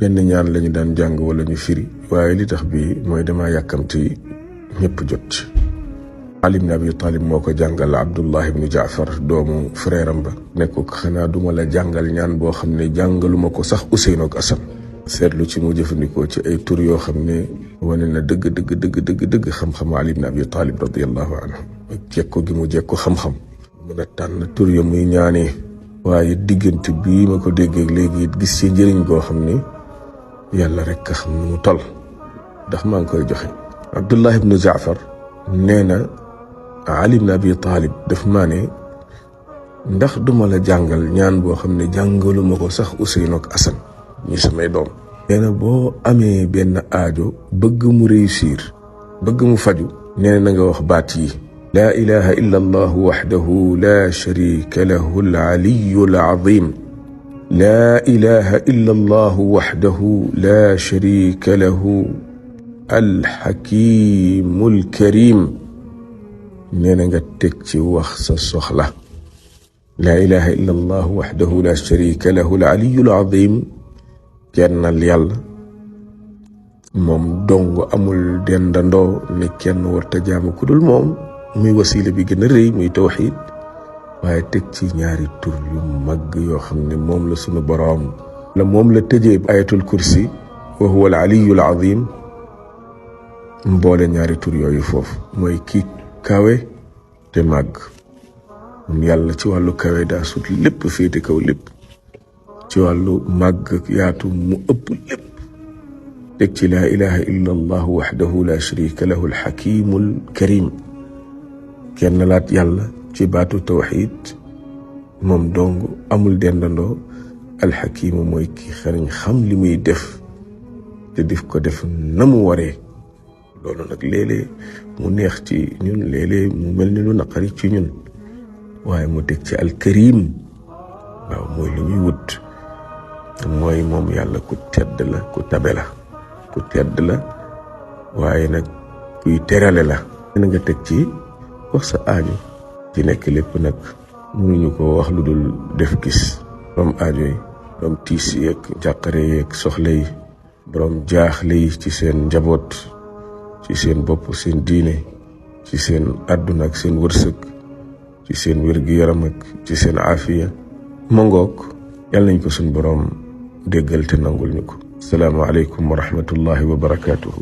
benn ñaan lañu daan jàng wala ñu firi waaye li tax bi mooy dama yàkkamti ñëpp jot ci. Ali ibn Abi Talib moo ko jàngal Abdullah ibn Jaafar doomu frère am ba ne ko xanaa duma la jàngal ñaan boo xam ne jàngaluma ko sax Useynu ak Asan. seetlu ci mu jëfandikoo ci ay tur yoo xam ne wane na dëgg xam-xamu Ali ibn Abi Talib radiyallahu anhu ak jekko gi mu jekko xam-xam mën a tànn tur ya muy ñaanee. waaye diggante bii ma ko déggee léegi it gis ci njëriñ goo xam ne yàlla rek a xam nu mu toll ndax maa ngi koy joxe. Abdullah ibn Jaafar nee na Ali ibn Abi Talib daf maa ne ndax duma la jàngal ñaan boo xam ne jàngaluma ko sax Useynu ak Asan ñi samay doom. nee na boo amee benn aajo bëgg mu réussir bëgg mu faju nee na nga wax baat yi: laa ilaha illa allahu waxdahu la sharika lahu alaliyu alazim. laa ilaha illa allahu waxdahu la sharika lahu alxakimu alkarim. nee na nga teg ci wax sa soxla. laa ilaha illa allahu waxdahu la sharika lahu alaliyu alazim. kennal yàlla moom dong amul dendandoo ne kenn warta jaamu ku dul moom, muy wasiila bi gën a rëy muy tawxiid. waaye teg ci ñaari tur yu mag yoo xam ne moom la sunu boroom moom la tëjee ayatul kursi wa huwa al aliyu al azim. mboole ñaari tur yooyu foofu mooy kii kawe te màgg. moom yàlla ci wàllu kawe daa sut lépp féete kaw lépp, ci wàllu màgg yaatu mu ëpp lépp. teg ci laa ilaha illa allah waxdahu la sharika lahu alxakimu alkarim. kenn laat yàlla ci baatu tawxiid moom dong amul dendandoo. alxakimu mooy ki xarañ xam li muy def te def ko def na mu waree. loolu nag léeg-léeg mu neex ci ñun, léeg-léeg mu mel ni lu naqari ci ñun, waaye mu teg ci alkarim. waaw mooy li ñuy wut, mooy moom yàlla ku tedd la, ku tabe la, ku tedd la, waaye nag kuy terale la. na nga teg ci wax sa aajo. ci nekk lépp nag mënuñu ko wax lu dul def gis borom aajo yi, borom tiis yeeg jàqare yeeg soxla yi, borom jaaxle yi ci seen njaboot, ci seen bopp, seen diine, ci seen àdduna ak seen wërsëg, ci seen wér-gi-yaram ak ci seen aafiya. mangook yàlla nañ ko suñ boroom déggal te nangul ñu ko. assalaamu aleykum wa rahmatullahi wa barakaatuhu.